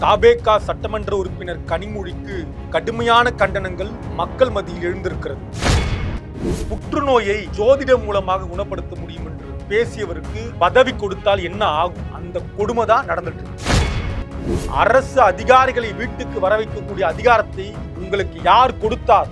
தாபேகா சட்டமன்ற உறுப்பினர் கனிமொழிக்கு கடுமையான கண்டனங்கள் மக்கள் மத்தியில் எழுந்திருக்கிறது. புற்றுநோயை ஜோதிடம் மூலமாக குணப்படுத்த முடியும் என்று பேசியவருக்கு பதவி கொடுத்தால் என்ன ஆகும்? அந்த கொடுமை தான் நடந்துட்டு இருக்கு. அரசு அதிகாரிகளை வீட்டுக்கு வர வைக்கக்கூடிய அதிகாரத்தை உங்களுக்கு யார் கொடுத்தார்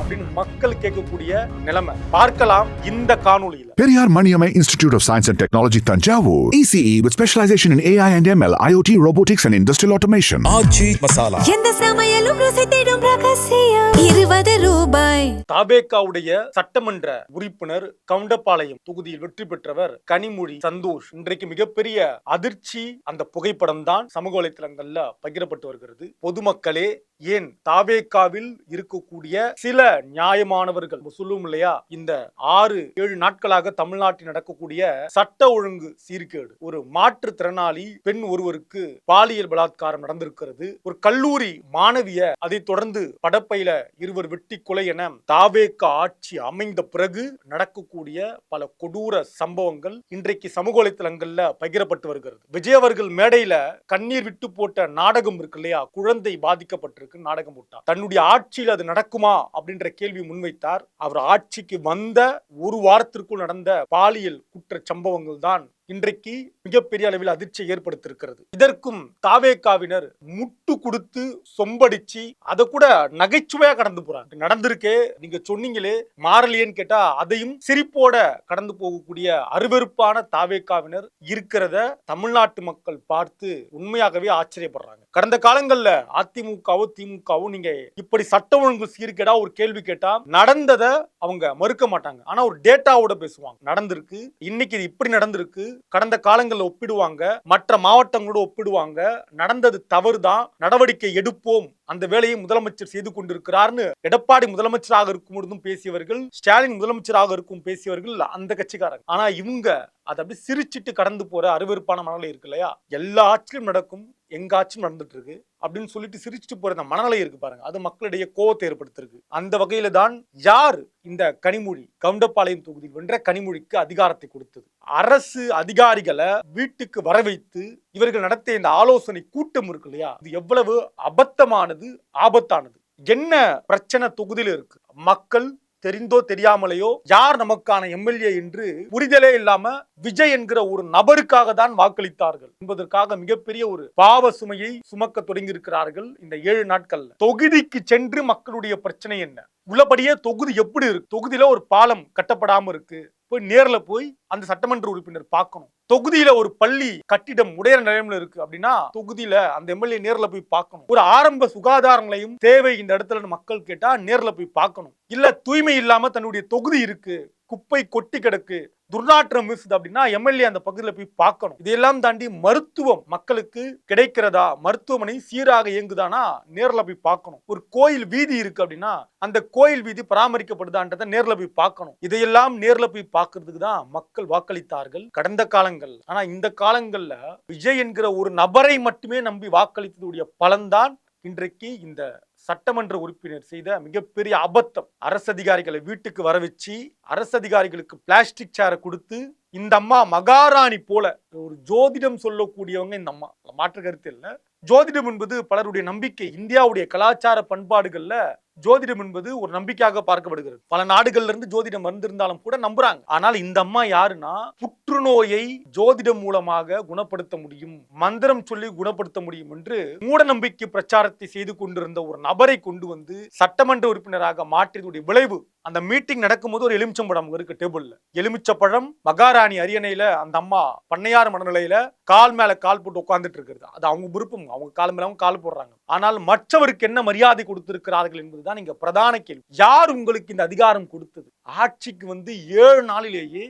அப்படின்னு மக்கள் கேட்கக்கூடிய நிலைமை பார்க்கலாம் இந்த காணொளியில. Periyar Maniamai Institute of Science and Technology, Tanjavur. ECE with specialization in AI and ML, IoT, robotics and industrial automation. ஆச்சி மசாலா. எந்த சமையலும் ருசி தேடும் ரகசியம் 20 ரூபாய். தாபேகாவுடைய சட்டமன்ற உறுப்பினர் கவுண்டபாளையம் தொகுதியில் வெற்றி பெற்றவர் கனிமொழி சந்தோஷ் இன்றைக்கு மிகப்பெரிய அதிர்ச்சி. அந்த புகைப்படம் தான் சமூக வலைத்தளங்கள்ல பகிரப்பட்டு வருகிறது. பொதுமக்களே, ஏன் தாபேகாவில் இருக்கக்கூடிய சில நியாயமானவர்கள் சொல்லும் இல்லையா, இந்த 6-7 நாட்களாக தமிழ்நாட்டில் நடக்கக்கூடிய சட்ட ஒழுங்கு சீர்கேடு, ஒரு மாற்றுத்திறனாளி பெண் ஒருவருக்கு பாலியல் பலாத்காரம் நடந்திருக்கிறது. ஒரு கல்லூரி மாணவிய, அதை தொடர்ந்து படப்பையில 2 வெட்டி கொலை என தாபேகா ஆட்சி அமைந்த பிறகு நடக்கக்கூடிய பல கொடூர சம்பவங்கள் இன்றைக்கு சமூக வலைத்தளங்கள்ல பகிரப்பட்டு வருகிறது. விஜய் அவர்கள் மேடையில கண்ணீர் விட்டு போட்ட நாடகம் இருக்கு இல்லையா, குழந்தை பாதிக்கப்பட்டிருக்கு நாடகம் போட்டார். தன்னுடைய ஆட்சியில் அது நடக்குமா அப்படின்ற கேள்வி முன்வைத்தார். அவர் ஆட்சிக்கு வந்த ஒரு வாரத்திற்குள் நடந்த பாலியல் குற்ற சம்பவங்கள் தான் இன்றைக்கு மிகப்பெரிய அளவில் அதிர்ச்சியை ஏற்படுத்தியிருக்கிறது. இதற்கும் தாவேகாவினர் முட்டு கொடுத்து சொம்படிச்சு அதை கூட நகைச்சுவையா கடந்து போறாங்க. நடந்திருக்கே, நீங்க சொன்னீங்களே மாறலியன்னு கேட்டா அதையும் சிரிப்போட கடந்து போகக்கூடிய அருவெருப்பான தாவேகாவினர் இருக்கிறத தமிழ்நாட்டு மக்கள் பார்த்து உண்மையாகவே ஆச்சரியப்படுறாங்க. கடந்த காலங்கள்ல அதிமுகவும் திமுகவும் நீங்க இப்படி சட்ட ஒழுங்கு சீர்கேடா ஒரு கேள்வி கேட்டா நடந்ததை அவங்க மறுக்க மாட்டாங்க. ஆனா ஒரு டேட்டாவோட பேசுவாங்க. நடந்திருக்கு, இன்னைக்கு இது இப்படி நடந்திருக்கு, கடந்த காலங்களில் ஒப்பிடுவாங்க, மற்ற மாவட்டங்களோடு ஒப்பிடுவாங்க. நடந்தது தவறுதான், நடவடிக்கை எடுப்போம், அந்த வேலையை முதலமைச்சர் செய்து கொண்டிருக்கிறார்னு எடப்பாடி முதலமைச்சராக இருக்கும் பொழுதும் பேசியவர்கள், ஸ்டாலின் முதலமைச்சராக இருக்கும் பேசியவர்கள் அந்த கட்சிக்காரங்க. ஆனா இவங்க அதை அப்படி சிரிச்சிட்டு கடந்து போற அருவெருப்பான மனநிலை இருக்கு இல்லையா, எல்லா ஆட்சியும் நடக்கும், எங்க ஆட்சியும் நடந்துட்டு இருக்கு அப்படின்னு சொல்லிட்டு சிரிச்சுட்டு போற அந்த மனநிலை இருக்கு பாருங்க, அது மக்களிடையே கோவத்தை ஏற்படுத்திருக்கு. அந்த வகையில தான் யார் இந்த கனிமொழி, கவுண்டபாளையம் தொகுதியில் வென்ற கனிமொழிக்கு அதிகாரத்தை கொடுத்தது? அரசு அதிகாரிகளை வீட்டுக்கு வர வைத்து இவர்கள் நடத்திய இந்த ஆலோசனை கூட்டம் இருக்கு இல்லையா, இது எவ்வளவு அபத்தமானது, ஆபத்தானது. என்ன பிரச்சனை தொகுதியில இருக்கு? மக்கள் தெரிந்தோ தெரியாமலையோ யார் நமக்கான எம்எல்ஏ என்று புரிதலே இல்லாம விஜய் என்கிற ஒரு நபருக்காக தான் வாக்களித்தார்கள் என்பதற்காக மிகப்பெரிய ஒரு பாவ சுமையை சுமக்க தொடங்கி இருக்கிறார்கள். இந்த 7 நாட்கள்ல தொகுதிக்கு சென்று மக்களுடைய பிரச்சனை என்ன, உள்ளபடியே தொகுதி எப்படி இருக்கு, தொகுதியில ஒரு பாலம் கட்டப்படாம இருக்கு, போய் நேர்ல போய் அந்த சட்டமன்ற உறுப்பினர் பார்க்கணும். தொகுதியில ஒரு பள்ளி கட்டிடம் உடைய நிலைமையில இருக்கு அப்படின்னா தொகுதியில அந்த எம்எல்ஏ நேர்ல போய் பார்க்கணும். ஒரு ஆரம்ப சுகாதார நிலையம் தேவை இந்த இடத்துல மக்கள் கேட்டா நேர்ல போய் பார்க்கணும். இல்ல தூய்மை இல்லாம தன்னுடைய தொகுதி இருக்கு, குப்பை கொட்டி கிடக்கு, துர்நாற்றம் வீசுது அப்படின்னா எம்எல்ஏ அந்த பகுதியில் போய் பார்க்கணும். இதையெல்லாம் தாண்டி மருத்துவம் மக்களுக்கு கிடைக்கிறதா, மருத்துவமனை சீராக இயங்குதானா நேர்ல போய் பார்க்கணும். ஒரு கோயில் வீதி இருக்கு அப்படின்னா அந்த கோயில் வீதி பராமரிக்கப்படுதான்றதை நேர்ல போய் பார்க்கணும். இதையெல்லாம் நேர்ல போய் பார்க்கறதுக்கு தான் மக்கள் வாக்களித்தார்கள் கடந்த காலங்கள். ஆனா இந்த காலங்கள்ல விஜய் என்கிற ஒரு நபரை மட்டுமே நம்பி வாக்களித்ததுடைய பலன்தான் இன்றைக்கு இந்த சட்டமன்ற உறுப்பினர் செய்த மிகப்பெரிய அபத்தம். அரசு அதிகாரிகளை வீட்டுக்கு வர வச்சு அரசு அதிகாரிகளுக்கு பிளாஸ்டிக் சேரை கொடுத்து இந்த அம்மா மகாராணி போல ஒரு ஜோதிடம் சொல்லக்கூடியவங்க இந்த அம்மா, மாற்று கருத்து இல்லை. ஜோதிடம் என்பது பலருடைய நம்பிக்கை. இந்தியாவுடைய கலாச்சார பண்பாடுகள்ல ஜோதிடம் என்பது ஒரு நம்பிக்கையாக பார்க்கப்படுகிறது. பல நாடுகள்ல இருந்து ஜோதிடம் வந்திருந்தாலும் கூட நம்புறாங்க. ஆனால் இந்த அம்மா யாருன்னா, புற்றுநோயை ஜோதிடம் மூலமாக குணப்படுத்த முடியும், மந்திரம் சொல்லி குணப்படுத்த முடியும் என்று மூட நம்பிக்கை பிரச்சாரத்தை செய்து கொண்டிருந்த ஒரு நபரை கொண்டு வந்து சட்டமன்ற உறுப்பினராக மாற்றியதுடைய விளைவு, அந்த மீட்டிங் நடக்கும்போது ஒரு எலுமிச்சம்பழம் இருக்கு டேபிள்ல, எலுமிச்சப்பழம் மகாராணி அரியணையில அந்த அம்மா பண்ணையார் மனநிலையில கால் மேல கால் போட்டு உட்கார்ந்துட்டு இருக்கிறது. அது அவங்க விருப்பம், அவங்க கால் மேல அவங்க கால் போடுறாங்க. ஆனால் மற்றவருக்கு என்ன மரியாதை கொடுத்திருக்கிறார்கள் என்பதுதான் இங்க பிரதான கேள்வி. யார் உங்களுக்கு இந்த அதிகாரம் கொடுத்தது? ஆட்சிக்கு வந்து 7 நாளிலேயே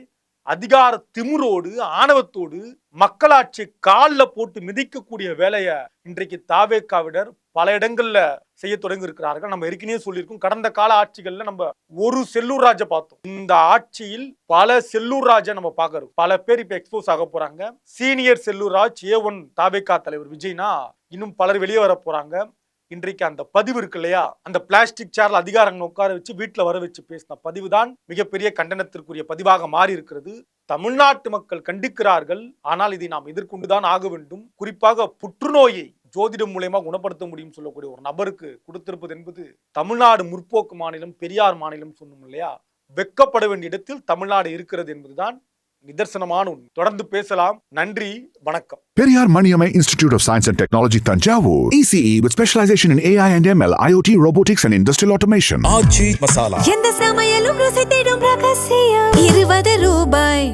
அதிகார திமிரோடு ஆணவத்தோடு மக்களாட்சி காலில் போட்டு மிதிக்கக்கூடிய வேலையை இன்றைக்கு தாவேகாவினர் பல இடங்கள்ல செய்ய தொடங்கி இருக்கிறார்கள். நம்ம ஏற்கனவே சொல்லியிருக்கோம், கடந்த கால ஆட்சிகள்ல நம்ம ஒரு செல்லூர் ராஜை பார்த்தோம். இந்த ஆட்சியில் பல செல்லூர் ராஜை நம்ம பார்க்கறோம். பல பேர் இப்ப எக்ஸ்போஸ் ஆக போறாங்க. சீனியர் செல்லூர் ராஜ் A1 தாவேகா தலைவர் விஜய்னா இன்னும் பலர் வெளியே வர போறாங்க. இன்றைக்கு அந்த பதிவு இருக்கு இல்லையா, அந்த பிளாஸ்டிக் சேர்ல அதிகாரங்களை உட்கார வச்சு வீட்டுல வர வச்சு பேசின பதிவு தான் மிகப்பெரிய கண்டனத்திற்குரிய பதிவாக மாறி இருக்கிறது. தமிழ்நாட்டு மக்கள் கண்டிக்கிறார்கள், ஆனால் இதை நாம் எதிர்கொண்டுதான் ஆக வேண்டும். குறிப்பாக புற்றுநோயை ஜோதிடம் மூலமா குணப்படுத்த முடியும் சொல்லக்கூடிய ஒரு நபருக்கு கொடுத்திருப்பது என்பது தமிழ்நாடு முற்போக்கு மாநிலம், பெரியார் மாநிலம் சொன்னோம் இல்லையா, வெக்கப்பட வேண்டிய இடத்தில் தமிழ்நாடு இருக்கிறது என்பதுதான் நிதர்சனமான உண்மை. தொடர்ந்து பேசலாம். நன்றி, வணக்கம். Periyar Maniamai Institute of Science and Technology, Tanjavur. ECE with specialization in AI and ML, IoT, robotics and industrial automation. ஆச்சி மசாலா. எந்த சமையலும் ருசி தேடும் ரகசியம் 20 ரூபாய்.